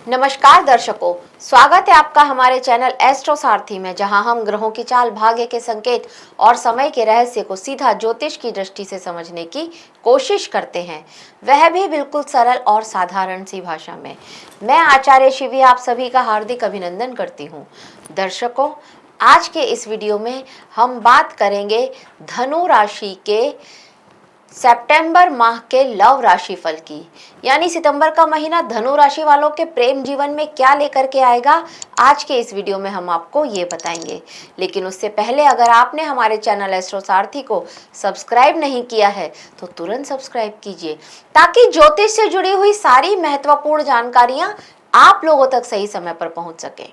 नमस्कार दर्शकों, स्वागत है आपका हमारे चैनल एस्ट्रो सारथी में, जहां हम ग्रहों की चाल, भाग्य के संकेत और समय के रहस्य को सीधा ज्योतिष की दृष्टि से समझने की कोशिश करते हैं, वह भी बिल्कुल सरल और साधारण सी भाषा में। मैं आचार्य शिवी आप सभी का हार्दिक अभिनंदन करती हूं। दर्शकों, आज के इस वीडियो में हम बात करेंगे धनु राशि के सितंबर माह के लव राशि फल की। यानी सितंबर का महीना धनु राशि वालों के प्रेम जीवन में क्या लेकर के आएगा, आज के इस वीडियो में हम आपको ये बताएंगे। लेकिन उससे पहले अगर आपने हमारे चैनल एस्ट्रो सारथी को सब्सक्राइब नहीं किया है तो तुरंत सब्सक्राइब कीजिए, ताकि ज्योतिष से जुड़ी हुई सारी महत्वपूर्ण जानकारियां आप लोगों तक सही समय पर पहुंच सके।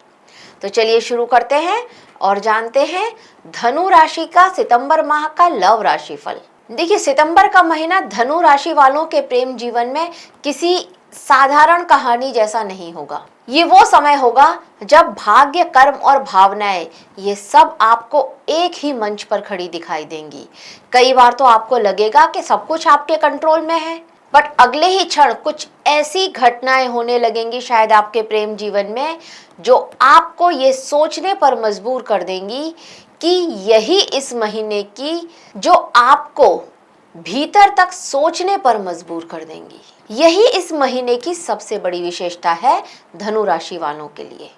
तो चलिए शुरू करते हैं और जानते हैं धनु राशि का सितंबर माह का लव राशि फल। देखिए, सितंबर का महीना धनु राशि वालों के प्रेम जीवन में किसी साधारण कहानी जैसा नहीं होगा। ये वो समय होगा जब भाग्य, कर्म और भावनाएं ये सब आपको एक ही मंच पर खड़ी दिखाई देंगी। कई बार तो आपको लगेगा कि सब कुछ आपके कंट्रोल में है, बट अगले ही क्षण कुछ ऐसी घटनाएं होने लगेंगी शायद आपके प्रेम जीवन में, जो आपको ये सोचने पर मजबूर कर देंगी कि यही इस महीने की, जो आपको भीतर तक सोचने पर मजबूर कर देंगी। यही इस महीने की सबसे बड़ी विशेषता है धनु राशि वालों के लिए,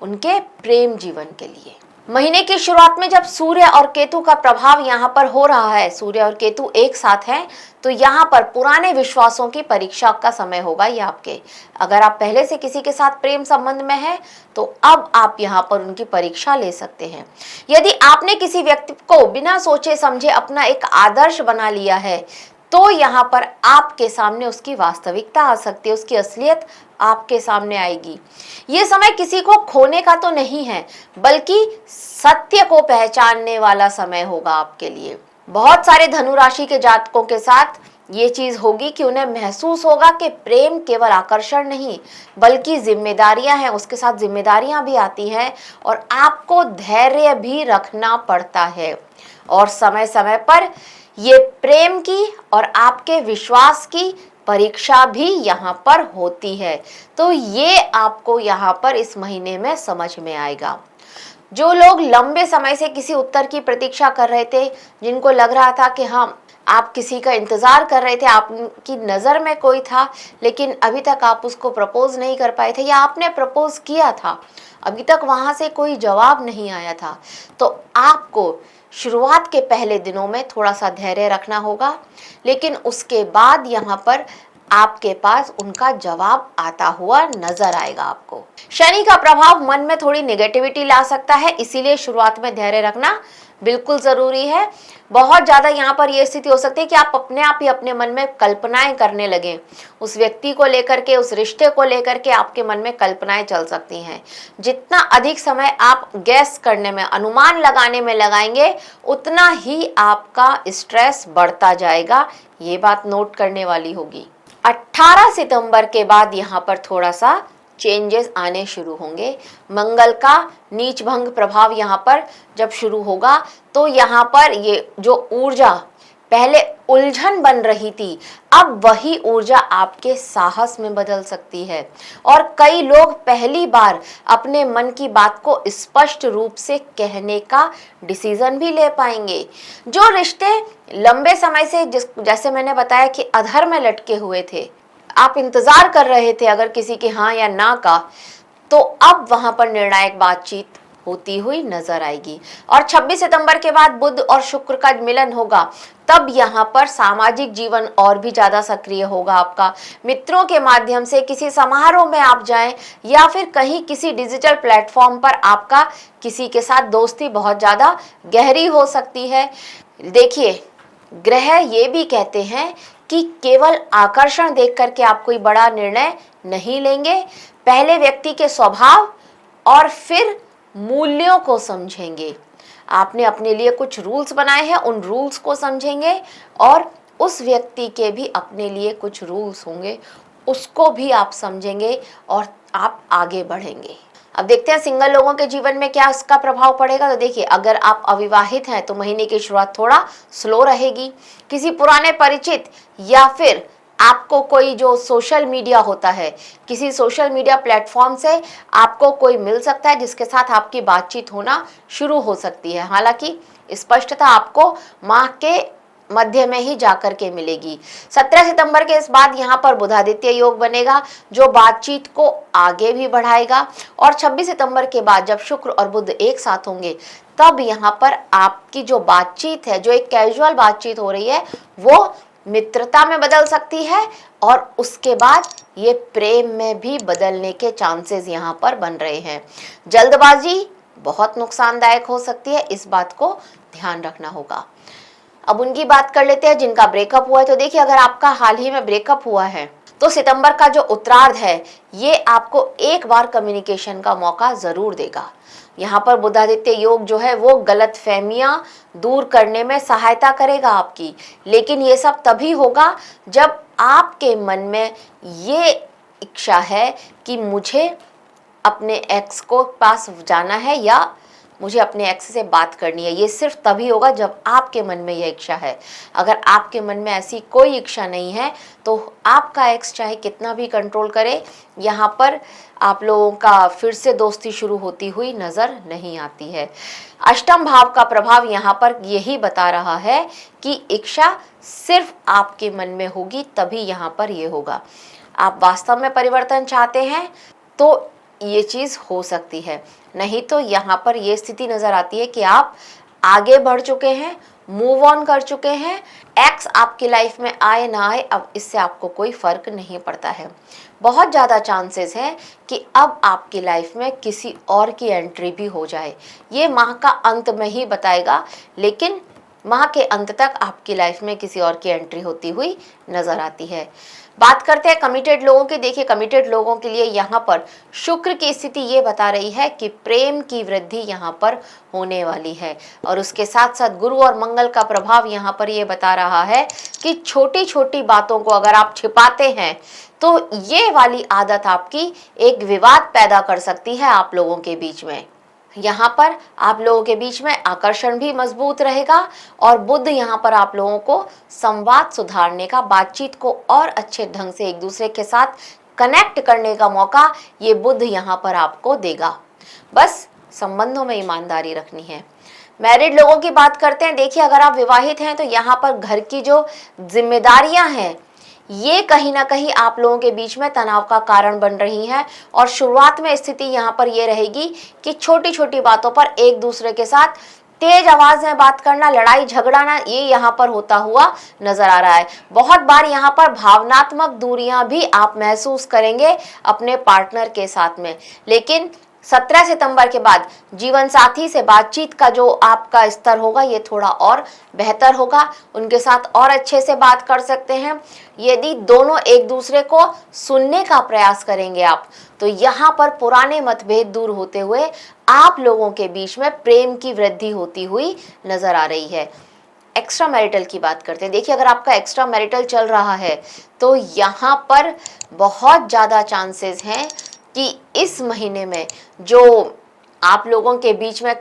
उनके प्रेम जीवन के लिए। महीने की शुरुआत में जब सूर्य और केतु का प्रभाव यहाँ पर हो रहा है, सूर्य और केतु एक साथ हैं, तो यहाँ पर पुराने विश्वासों की परीक्षा का समय होगा ये आपके। अगर आप पहले से किसी के साथ प्रेम संबंध में हैं तो अब आप यहाँ पर उनकी परीक्षा ले सकते हैं। यदि आपने किसी व्यक्ति को बिना सोचे समझे अपना एक आदर्श बना लिया है तो यहाँ पर आपके सामने उसकी वास्तविकता आ सकती है, उसकी असलियत आपके सामने आएगी। ये समय किसी को खोने का तो नहीं है, बल्कि सत्य को पहचानने वाला समय होगा आपके लिए। बहुत सारे धनु राशि के जातकों के साथ ये चीज होगी कि उन्हें महसूस होगा कि प्रेम केवल आकर्षण नहीं बल्कि जिम्मेदारियां हैं, उसके साथ जिम्मेदारियां भी आती हैं और आपको धैर्य भी रखना पड़ता है। और समय समय पर ये प्रेम की और आपके विश्वास की परीक्षा भी यहाँ पर होती है। तो ये आपको यहाँ पर इस महीने में समझ में आएगा। जो लोग लंबे समय से किसी उत्तर की प्रतीक्षा कर रहे थे, जिनको लग रहा था कि हाँ, आप किसी का इंतजार कर रहे थे, आपकी नज़र में कोई था लेकिन अभी तक आप उसको प्रपोज नहीं कर पाए थे, या आपने प्रपोज किया था अभी तक वहाँ से कोई जवाब नहीं आया था, तो आपको शुरुआत के पहले दिनों में थोड़ा सा धैर्य रखना होगा। लेकिन उसके बाद यहाँ पर आपके पास उनका जवाब आता हुआ नजर आएगा आपको। शनि का प्रभाव मन में थोड़ी नेगेटिविटी ला सकता है, इसीलिए शुरुआत में धैर्य रखना बिल्कुल जरूरी है। बहुत ज्यादा यहाँ पर यह स्थिति हो सकती है कि आप अपने आप ही अपने मन में कल्पनाएं करने लगे, उस व्यक्ति को लेकर के, उस रिश्ते को लेकर के आपके मन में कल्पनाएं चल सकती हैं। जितना अधिक समय आप गैस करने में, अनुमान लगाने में लगाएंगे, उतना ही आपका स्ट्रेस बढ़ता जाएगा। ये बात नोट करने वाली होगी। 18 सितंबर के बाद यहाँ पर थोड़ा सा चेंजेस आने शुरू होंगे। मंगल का नीच भंग प्रभाव यहाँ पर जब शुरू होगा तो यहाँ पर ये जो ऊर्जा पहले उलझन बन रही थी, अब वही ऊर्जा आपके साहस में बदल सकती है और कई लोग पहली बार अपने मन की बात को स्पष्ट रूप से कहने का डिसीजन भी ले पाएंगे। जो रिश्ते लंबे समय से जैसे मैंने बताया कि अधर में लटके हुए थे, आप इंतजार कर रहे थे अगर किसी के हाँ या ना का, तो अब वहां पर निर्णायक बातचीत होती हुई नजर आएगी। और 26 सितंबर के बाद बुध और शुक्र का मिलन होगा, तब यहाँ पर सामाजिक जीवन और भी ज्यादा सक्रिय होगा आपका। मित्रों के माध्यम से किसी समारोह में आप जाएं या फिर कहीं किसी डिजिटल प्लेटफॉर्म पर आपका किसी के साथ दोस्ती बहुत ज्यादा गहरी हो सकती है। देखिए, ग्रह ये भी कहते हैं कि केवल आकर्षण देख करके आप कोई बड़ा निर्णय नहीं लेंगे, पहले व्यक्ति के स्वभाव और फिर मूल्यों को समझेंगे। आपने अपने लिए कुछ रूल्स बनाए हैं, उन रूल्स को समझेंगे और उस व्यक्ति के भी अपने लिए कुछ रूल्स होंगे, उसको भी आप समझेंगे और आप आगे बढ़ेंगे। अब देखते हैं सिंगल लोगों के जीवन में क्या इसका प्रभाव पड़ेगा। तो देखिए, अगर आप अविवाहित हैं तो महीने की शुरुआत थोड़ा स्लो रहेगी। किसी पुराने परिचित या फिर आपको कोई जो सोशल मीडिया होता है, किसी सोशल मीडिया प्लेटफॉर्म से आपको कोई मिल सकता है जिसके साथ आपकी बातचीत होना शुरू हो सकती है। हालांकि स्पष्टता आपको माह के मध्य में ही जाकर के मिलेगी। 17 सितंबर के इस बाद यहाँ पर बुधादित्य योग बनेगा जो बातचीत को आगे भी बढ़ाएगा, और 26 सितंबर के बाद जब शुक्र और बुध एक साथ होंगे तब यहाँ पर आपकी जो बातचीत है, जो एक कैजुअल बातचीत हो रही है, वो मित्रता में बदल सकती है और उसके बाद ये प्रेम में भी बदलने के चांसेस यहाँ पर बन रहे हैं। जल्दबाजी बहुत नुकसानदायक हो सकती है, इस बात को ध्यान रखना होगा। अब उनकी बात कर लेते हैं जिनका ब्रेकअप हुआ है। तो देखिए, अगर आपका हाल ही में ब्रेकअप हुआ है तो सितंबर का जो उत्तरार्ध है ये आपको एक बार कम्युनिकेशन का मौका जरूर देगा। यहाँ पर बुधादित्य योग जो है वो गलत फहमियां दूर करने में सहायता करेगा आपकी, लेकिन ये सब तभी होगा जब आपके मन में ये इच्छा है कि मुझे अपने एक्स को पास जाना है या मुझे अपने एक्स से बात करनी है। ये सिर्फ तभी होगा जब आपके मन में यह इच्छा है। अगर आपके मन में ऐसी कोई इच्छा नहीं है तो आपका एक्स चाहे कितना भी कंट्रोल करे, यहाँ पर आप लोगों का फिर से दोस्ती शुरू होती हुई नजर नहीं आती है। अष्टम भाव का प्रभाव यहाँ पर यही बता रहा है कि इच्छा सिर्फ आपके मन में होगी तभी यहाँ पर ये होगा। आप वास्तव में परिवर्तन चाहते हैं तो ये चीज हो सकती है, नहीं तो यहाँ पर ये स्थिति नजर आती है कि आप आगे बढ़ चुके हैं, मूव ऑन कर चुके हैं। एक्स आपकी लाइफ में आए ना आए, अब इससे आपको कोई फर्क नहीं पड़ता है। बहुत ज़्यादा चांसेस हैं कि अब आपकी लाइफ में किसी और की एंट्री भी हो जाए। ये माह का अंत में ही बताएगा, लेकिन माह के अंत तक आपकी लाइफ में किसी और की एंट्री होती हुई नजर आती है। बात करते हैं कमिटेड लोगों की। देखिए, कमिटेड लोगों के लिए यहाँ पर शुक्र की स्थिति ये बता रही है कि प्रेम की वृद्धि यहाँ पर होने वाली है, और उसके साथ साथ गुरु और मंगल का प्रभाव यहाँ पर ये बता रहा है कि छोटी छोटी बातों को अगर आप छिपाते हैं तो ये वाली आदत आपकी एक विवाद पैदा कर सकती है आप लोगों के बीच में। यहाँ पर आप लोगों के बीच में आकर्षण भी मजबूत रहेगा, और बुध यहाँ पर आप लोगों को संवाद सुधारने का, बातचीत को और अच्छे ढंग से एक दूसरे के साथ कनेक्ट करने का मौका ये बुध यहाँ पर आपको देगा। बस संबंधों में ईमानदारी रखनी है। मैरिड लोगों की बात करते हैं। देखिए, अगर आप विवाहित हैं तो यहाँ पर घर की जो जिम्मेदारियां हैं ये कहीं ना कहीं आप लोगों के बीच में तनाव का कारण बन रही हैं, और शुरुआत में स्थिति यहाँ पर ये रहेगी कि छोटी छोटी बातों पर एक दूसरे के साथ तेज आवाज में बात करना, लड़ाई झगड़ाना, ये यहाँ पर होता हुआ नजर आ रहा है। बहुत बार यहाँ पर भावनात्मक दूरियां भी आप महसूस करेंगे अपने पार्टनर के साथ में, लेकिन 17 सितंबर के बाद जीवन साथी से बातचीत का जो आपका स्तर होगा ये थोड़ा और बेहतर होगा। उनके साथ और अच्छे से बात कर सकते हैं। यदि दोनों एक दूसरे को सुनने का प्रयास करेंगे आप, तो यहाँ पर पुराने मतभेद दूर होते हुए आप लोगों के बीच में प्रेम की वृद्धि होती हुई नजर आ रही है। एक्स्ट्रा मैरिटल की बात करते हैं। देखिए, अगर आपका एक्स्ट्रा मैरिटल चल रहा है तो यहाँ पर बहुत ज़्यादा चांसेस हैं कि इस महीने में जो आप लोगों के बीच में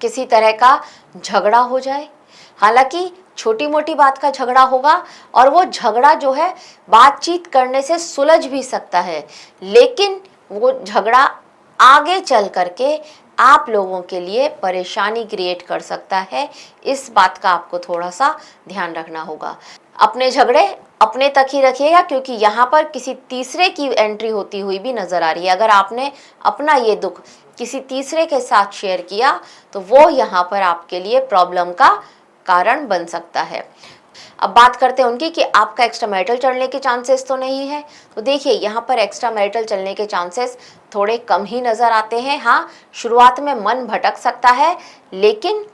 किसी तरह का झगड़ा हो जाए। हालांकि छोटी मोटी बात का झगड़ा होगा, और वो झगड़ा जो है बातचीत करने से सुलझ भी सकता है, लेकिन वो झगड़ा आगे चल करके आप लोगों के लिए परेशानी क्रिएट कर सकता है। इस बात का आपको थोड़ा सा ध्यान रखना होगा। अपने झगड़े अपने तक ही रखिएगा, क्योंकि यहाँ पर किसी तीसरे की एंट्री होती हुई भी नजर आ रही है। अगर आपने अपना ये दुख किसी तीसरे के साथ शेयर किया तो वो यहाँ पर आपके लिए प्रॉब्लम का कारण बन सकता है। अब बात करते हैं उनकी कि आपका एक्स्ट्रा मैरिटल चलने के चांसेस तो नहीं है। तो देखिए, यहाँ पर एक्स्ट्रा मैरिटल चलने के चांसेस थोड़े कम ही नज़र आते हैं। हाँ, शुरुआत में मन भटक सकता है, लेकिन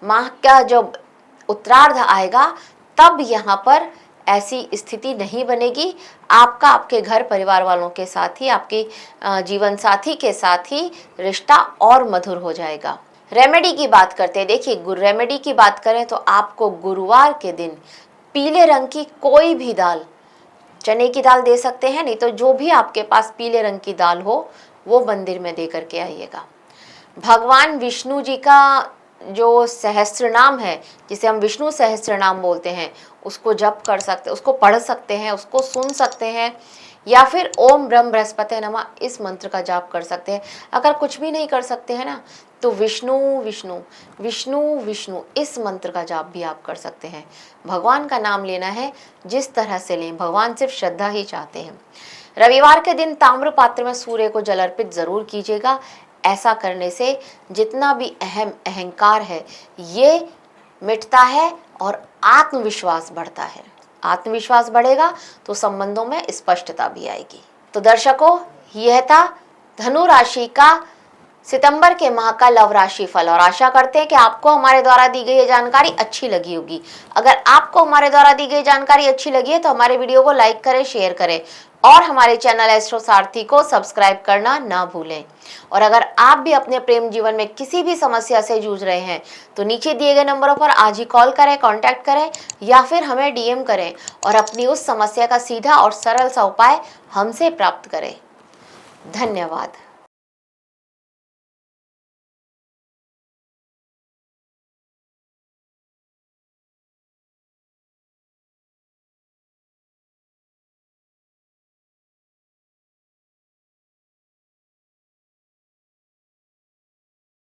माह का जब उत्तरार्ध आएगा तब यहाँ पर ऐसी स्थिति नहीं बनेगी। आपका आपके घर परिवार वालों के साथ ही, आपके जीवन साथी के साथ ही रिश्ता और मधुर हो जाएगा। रेमेडी की बात करते हैं। देखिए, रेमेडी की बात करें तो आपको गुरुवार के दिन पीले रंग की कोई भी दाल, चने की दाल दे सकते हैं, नहीं तो जो भी आपके पास पीले रंग की दाल हो वो मंदिर में दे करके आइएगा। भगवान विष्णु जी का जो सहस्त्र नाम है, जिसे हम विष्णु सहस्त्र नाम बोलते हैं, उसको जप कर सकते, उसको पढ़ सकते हैं, उसको सुन सकते हैं, या फिर ओम ब्रह्म बृहस्पति नमः इस मंत्र का जाप कर सकते हैं। अगर कुछ भी नहीं कर सकते हैं ना, तो विष्णु विष्णु विष्णु विष्णु इस मंत्र का जाप भी आप कर सकते हैं। भगवान का नाम लेना है, जिस तरह से लें, भगवान सिर्फ श्रद्धा ही चाहते हैं। रविवार के दिन ताम्र पात्र में सूर्य को जल अर्पित जरूर कीजिएगा। ऐसा करने से जितना भी अहंकार है ये मिटता है और आत्मविश्वास बढ़ता है। आत्मविश्वास बढ़ेगा तो संबंधों में स्पष्टता भी आएगी। तो दर्शकों, यह था धनु राशि का सितंबर के माह का लव राशि फल, और आशा करते हैं कि आपको हमारे द्वारा दी गई ये जानकारी अच्छी लगी होगी। अगर आपको हमारे द्वारा दी गई जानकारी अच्छी लगी है तो हमारे वीडियो को लाइक करें, शेयर करें और हमारे चैनल एस्ट्रो सारथी को सब्सक्राइब करना ना भूलें। और अगर आप भी अपने प्रेम जीवन में किसी भी समस्या से जूझ रहे हैं तो नीचे दिए गए नंबरों पर आज ही कॉल करें, कांटेक्ट करें या फिर हमें डीएम करें और अपनी उस समस्या का सीधा और सरल सा उपाय हमसे प्राप्त करें। धन्यवाद।